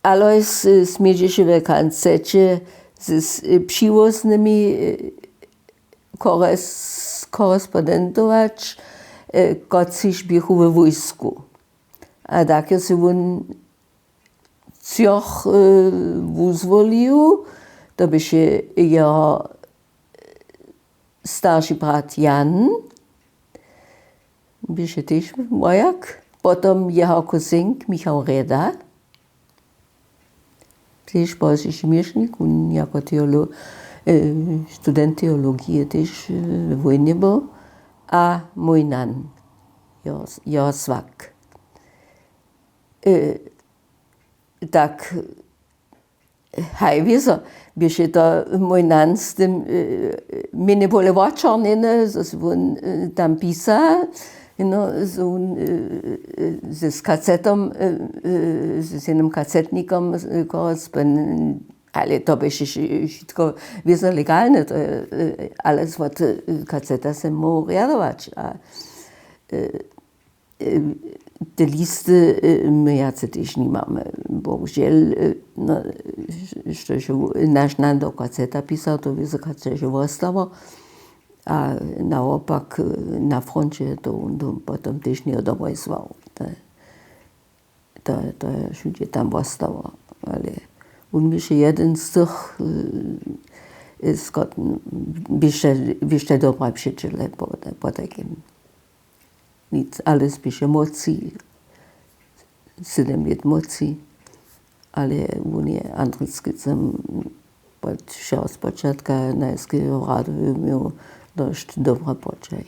Alois smiedziše w kancecie z przywoznymi korespondentować, kociś biechu we wojsku. A takie se on cioch wyzwolił, to by się jeho starszy brat Jan, by się też wojak, potem jeho kozynk Michał Reda, też polski śmiesznik, on jako student teologii też w wojnie był, a mój nan, jeho swak. Tak, hej, wieso, by się to mój nan z tym, mnie nie było waczarniny, so on tam pisał, no, so z kasetą, z jednym kasetnikiem ale to by się wszystko wieso legalne, to alles od kaseta se mógł readować. A te listy my jacy też nie mamy. Bohužel, no, że nasz nan do kaseta pisał, to wieso kasecie zostało. A naopak na froncie to on potem też nie odobrował. To wszędzie tam zostało. Ale on by się jeden z tych jeszcze dobra przyjaciele po takim. Nic, alles by się moci, 7 lat moci, ale on je andryckim od początka najskiego radu miał dość dobra poczaj.